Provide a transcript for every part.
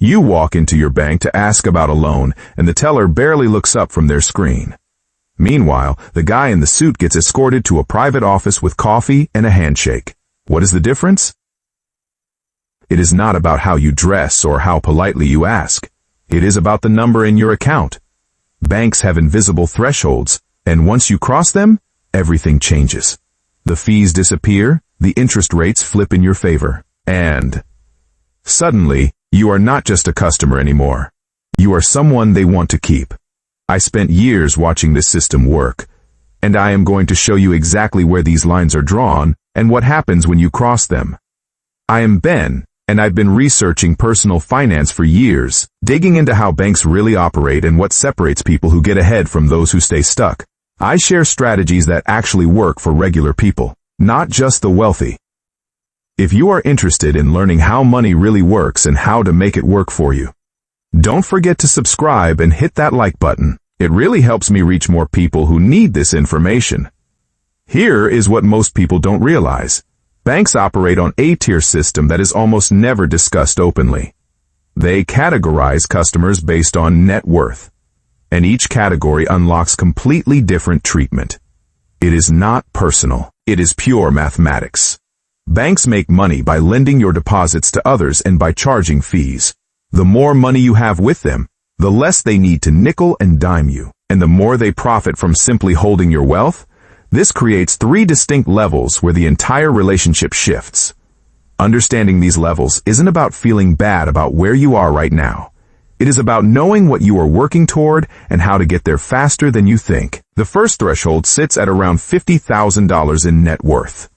You walk into your bank to ask about a loan, and the teller barely looks up from their screen. Meanwhile, the guy in the suit gets escorted to a private office with coffee and a handshake. What is the difference? It is not about how you dress or how politely you ask. It is about the number in your account. Banks have invisible thresholds, and once you cross them, everything changes. The fees disappear, the interest rates flip in your favor, and suddenly, you are not just a customer anymore. You are someone they want to keep. I spent years watching this system work, and I am going to show you exactly where these lines are drawn and what happens when you cross them. I am Ben, and I've been researching personal finance for years, digging into how banks really operate and what separates people who get ahead from those who stay stuck. I share strategies that actually work for regular people, not just the wealthy. If you are interested in learning how money really works and how to make it work for you, don't forget to subscribe and hit that like button. It really helps me reach more people who need this information. Here is what most people don't realize. Banks operate on a tier system that is almost never discussed openly. They categorize customers based on net worth, and each category unlocks completely different treatment. It is not personal. It is pure mathematics. Banks make money by lending your deposits to others and by charging fees. The more money you have with them, the less they need to nickel and dime you, and the more they profit from simply holding your wealth. This creates 3 distinct levels where the entire relationship shifts. Understanding these levels isn't about feeling bad about where you are right now. It is about knowing what you are working toward and how to get there faster than you think. The first threshold sits at around $50,000 in net worth.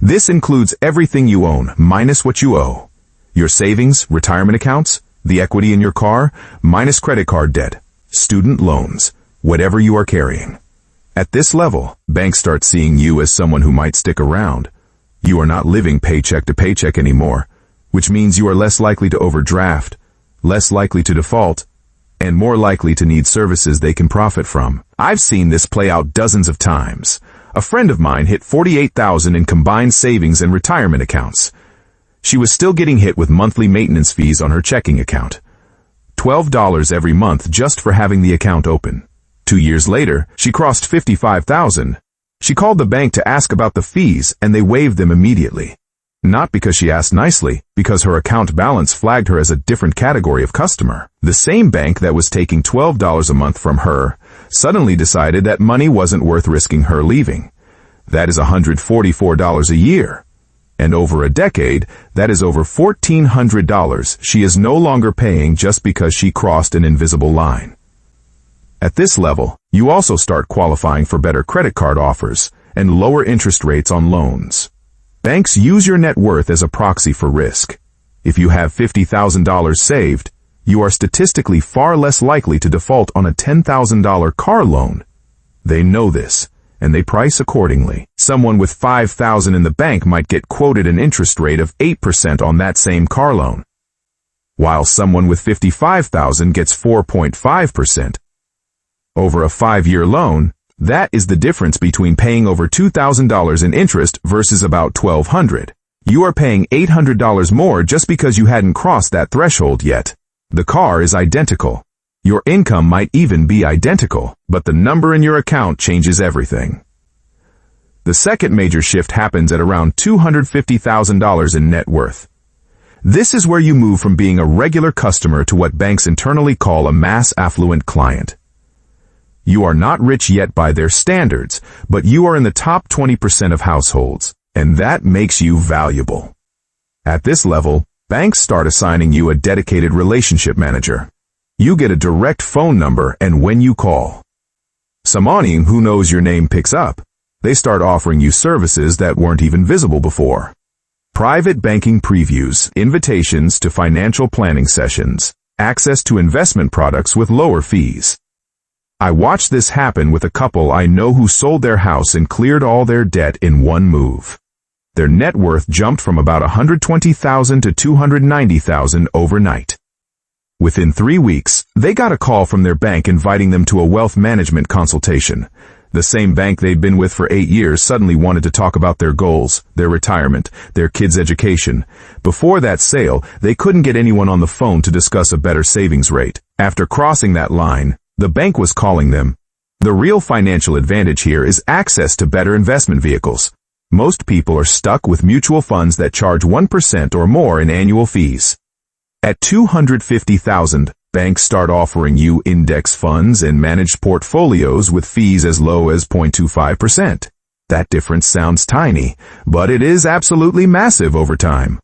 This includes everything you own minus what you owe. Your savings, retirement accounts, the equity in your car, minus credit card debt, student loans, whatever you are carrying. At this level, banks start seeing you as someone who might stick around. You are not living paycheck to paycheck anymore, which means you are less likely to overdraft, less likely to default, and more likely to need services they can profit from. I've seen this play out dozens of times. A friend of mine hit $48,000 in combined savings and retirement accounts. She was still getting hit with monthly maintenance fees on her checking account. $12 every month just for having the account open. 2 years later, she crossed $55,000. She called the bank to ask about the fees, and they waived them immediately. Not because she asked nicely, because her account balance flagged her as a different category of customer. The same bank that was taking $12 a month from her suddenly decided that money wasn't worth risking her leaving. That is $144 a year. And over a decade, that is over $1,400 she is no longer paying just because she crossed an invisible line. At this level, you also start qualifying for better credit card offers and lower interest rates on loans. Banks use your net worth as a proxy for risk. If you have $50,000 saved, you are statistically far less likely to default on a $10,000 car loan. They know this, and they price accordingly. Someone with $5,000 in the bank might get quoted an interest rate of 8% on that same car loan, while someone with $55,000 gets 4.5%. Over a 5-year loan, that is the difference between paying over $2,000 in interest versus about $1,200. You are paying $800 more just because you hadn't crossed that threshold yet. The car is identical. Your income might even be identical, but the number in your account changes everything. The second major shift happens at around $250,000 in net worth. This is where you move from being a regular customer to what banks internally call a mass affluent client. You are not rich yet by their standards, but you are in the top 20% of households, and that makes you valuable. At this level, banks start assigning you a dedicated relationship manager. You get a direct phone number, and when you call, someone who knows your name picks up. They start offering you services that weren't even visible before. Private banking previews, invitations to financial planning sessions, access to investment products with lower fees. I watched this happen with a couple I know who sold their house and cleared all their debt in one move. Their net worth jumped from about $120,000 to $290,000 overnight. Within 3 weeks, they got a call from their bank inviting them to a wealth management consultation. The same bank they'd been with for 8 years suddenly wanted to talk about their goals, their retirement, their kids' education. Before that sale, they couldn't get anyone on the phone to discuss a better savings rate. After crossing that line, the bank was calling them. The real financial advantage here is access to better investment vehicles. Most people are stuck with mutual funds that charge 1% or more in annual fees. At $250,000, banks start offering you index funds and managed portfolios with fees as low as 0.25%. That difference sounds tiny, but it is absolutely massive over time.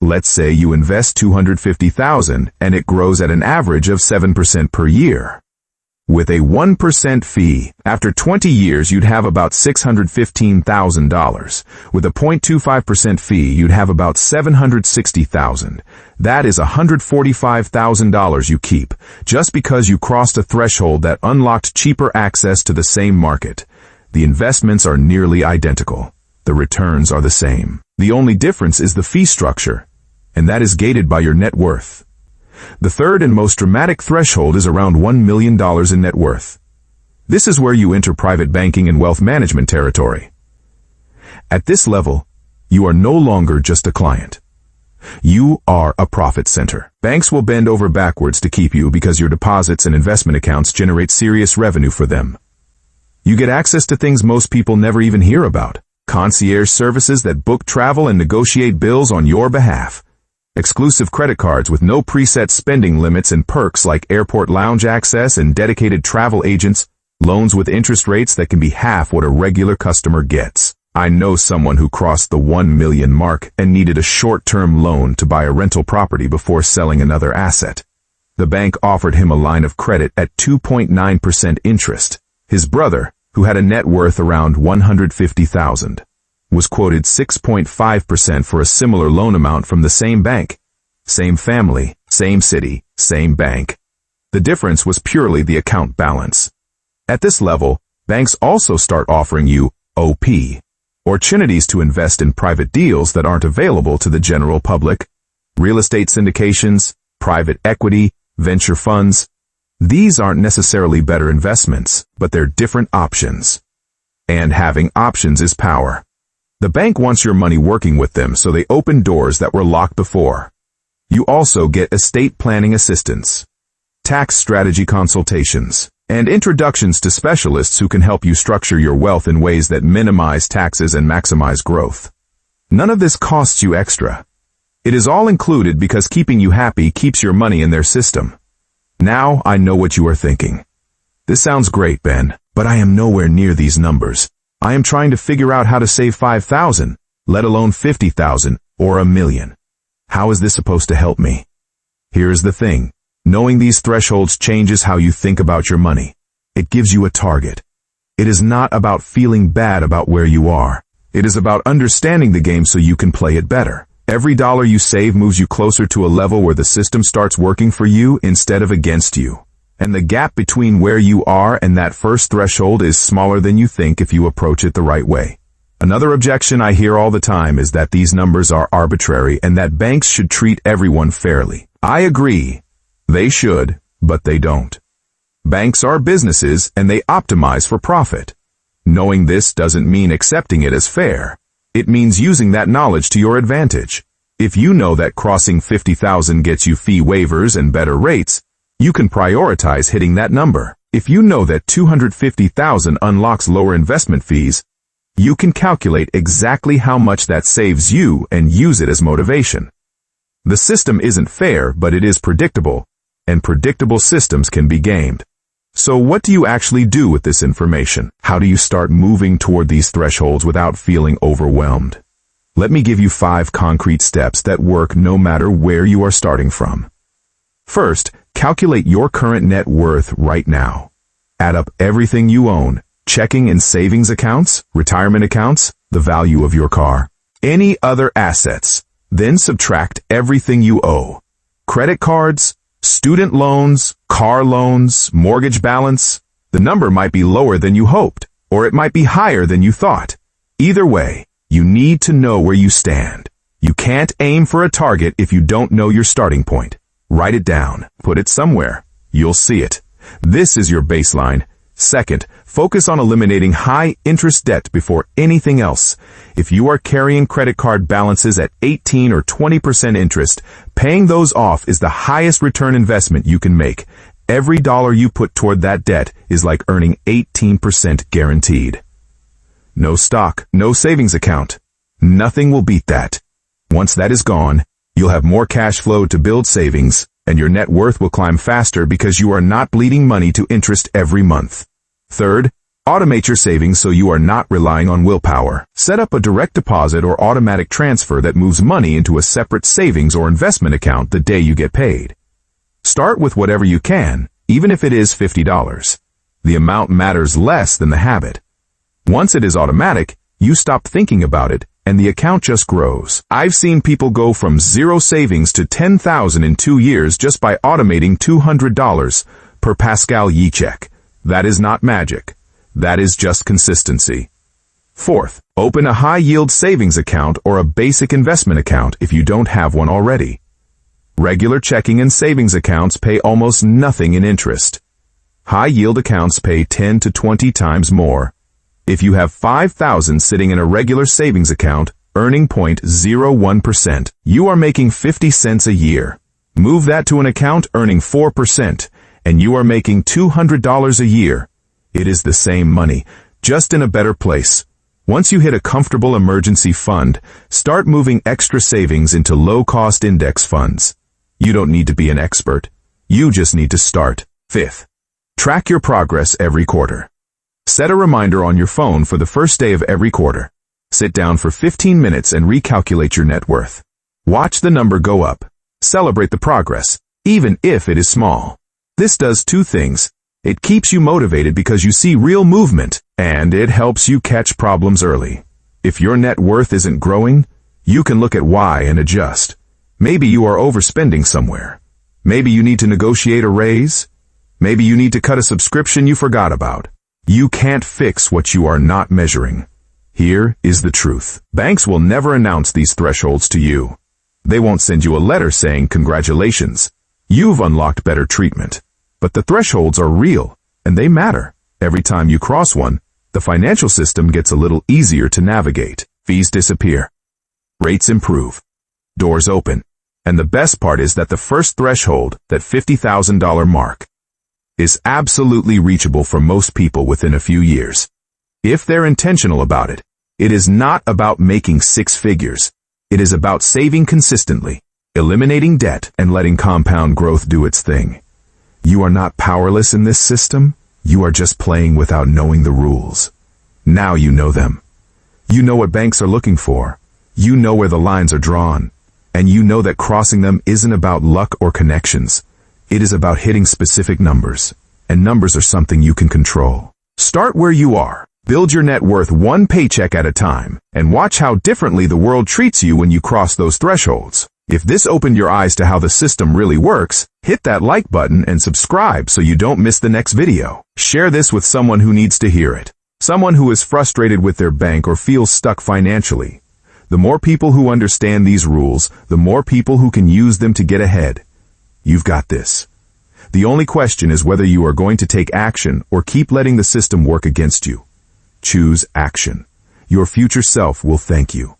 Let's say you invest $250,000 and it grows at an average of 7% per year. With a 1% fee, after 20 years you'd have about $615,000. With a 0.25% fee, you'd have about $760,000. That is $145,000 you keep, just because you crossed a threshold that unlocked cheaper access to the same market. The investments are nearly identical. The returns are the same. The only difference is the fee structure, and that is gated by your net worth. The third and most dramatic threshold is around $1 million in net worth. This is where you enter private banking and wealth management territory. At this level, you are no longer just a client. You are a profit center. Banks will bend over backwards to keep you because your deposits and investment accounts generate serious revenue for them. You get access to things most people never even hear about. Concierge services that book travel and negotiate bills on your behalf. Exclusive credit cards with no preset spending limits and perks like airport lounge access and dedicated travel agents, loans with interest rates that can be half what a regular customer gets. I know someone who crossed the 1 million mark and needed a short-term loan to buy a rental property before selling another asset. The bank offered him a line of credit at 2.9% interest. His brother, who had a net worth around $150,000, was quoted 6.5% for a similar loan amount from the same bank. Same family, same city, same bank. The difference was purely the account balance. At this level, banks also start offering you OP, opportunities to invest in private deals that aren't available to the general public. Real estate syndications, private equity, venture funds. These aren't necessarily better investments, but they're different options. And having options is power. The bank wants your money working with them, so they open doors that were locked before. You also get estate planning assistance, tax strategy consultations, and introductions to specialists who can help you structure your wealth in ways that minimize taxes and maximize growth. None of this costs you extra. It is all included because keeping you happy keeps your money in their system. Now I know what you are thinking. This sounds great, Ben, but I am nowhere near these numbers. I am trying to figure out how to save $5,000, let alone $50,000 or $1 million. How is this supposed to help me? Here is the thing. Knowing these thresholds changes how you think about your money. It gives you a target. It is not about feeling bad about where you are. It is about understanding the game so you can play it better. Every dollar you save moves you closer to a level where the system starts working for you instead of against you. And the gap between where you are and that first threshold is smaller than you think if you approach it the right way. Another objection I hear all the time is that these numbers are arbitrary and that banks should treat everyone fairly. I agree. They should, but they don't. Banks are businesses and they optimize for profit. Knowing this doesn't mean accepting it as fair. It means using that knowledge to your advantage. If you know that crossing $50,000 gets you fee waivers and better rates, you can prioritize hitting that number. If you know that $250,000 unlocks lower investment fees, you can calculate exactly how much that saves you and use it as motivation. The system isn't fair, but it is predictable, and predictable systems can be gamed. So what do you actually do with this information? How do you start moving toward these thresholds without feeling overwhelmed? Let me give you 5 concrete steps that work no matter where you are starting from. First, calculate your current net worth right now. Add up everything you own, checking and savings accounts, retirement accounts, the value of your car, any other assets. Then subtract everything you owe. Credit cards, student loans, car loans, mortgage balance. The number might be lower than you hoped, or it might be higher than you thought. Either way, you need to know where you stand. You can't aim for a target if you don't know your starting point. Write it down. Put it somewhere. You'll see it. This is your baseline. Second, focus on eliminating high-interest debt before anything else. If you are carrying credit card balances at 18 or 20% interest, paying those off is the highest return investment you can make. Every dollar you put toward that debt is like earning 18% guaranteed. No stock, no savings account. Nothing will beat that. Once that is gone, you'll have more cash flow to build savings, and your net worth will climb faster because you are not bleeding money to interest every month. Third, automate your savings so you are not relying on willpower. Set up a direct deposit or automatic transfer that moves money into a separate savings or investment account the day you get paid. Start with whatever you can, even if it is $50. The amount matters less than the habit. Once it is automatic, you stop thinking about it, and the account just grows. I've seen people go from zero savings to $10,000 in 2 years just by automating $200 per Pascal Yi check. That is not magic. That is just consistency. Fourth, open a high-yield savings account or a basic investment account if you don't have one already. Regular checking and savings accounts pay almost nothing in interest. High-yield accounts pay 10 to 20 times more. If you have $5,000 sitting in a regular savings account, earning 0.01%, you are making 50 cents a year. Move that to an account earning 4%, and you are making $200 a year. It is the same money, just in a better place. Once you hit a comfortable emergency fund, start moving extra savings into low-cost index funds. You don't need to be an expert. You just need to start. Fifth, track your progress every quarter. Set a reminder on your phone for the first day of every quarter. Sit down for 15 minutes and recalculate your net worth. Watch the number go up. Celebrate the progress, even if it is small. This does two things. It keeps you motivated because you see real movement, and it helps you catch problems early. If your net worth isn't growing, you can look at why and adjust. Maybe you are overspending somewhere. Maybe you need to negotiate a raise. Maybe you need to cut a subscription you forgot about. You can't fix what you are not measuring. Here is the truth. Banks will never announce these thresholds to you. They won't send you a letter saying, "Congratulations, you've unlocked better treatment." But the thresholds are real, and they matter. Every time you cross one, the financial system gets a little easier to navigate. Fees disappear. Rates improve. Doors open. And the best part is that the first threshold, that $50,000 mark, is absolutely reachable for most people within a few years. If they're intentional about it, it is not about making six figures. It is about saving consistently, eliminating debt, and letting compound growth do its thing. You are not powerless in this system. You are just playing without knowing the rules. Now you know them. You know what banks are looking for. You know where the lines are drawn. And you know that crossing them isn't about luck or connections. It is about hitting specific numbers, and numbers are something you can control. Start where you are. Build your net worth one paycheck at a time, and watch how differently the world treats you when you cross those thresholds. If this opened your eyes to how the system really works, hit that like button and subscribe so you don't miss the next video. Share this with someone who needs to hear it. Someone who is frustrated with their bank or feels stuck financially. The more people who understand these rules, the more people who can use them to get ahead. You've got this. The only question is whether you are going to take action or keep letting the system work against you. Choose action. Your future self will thank you.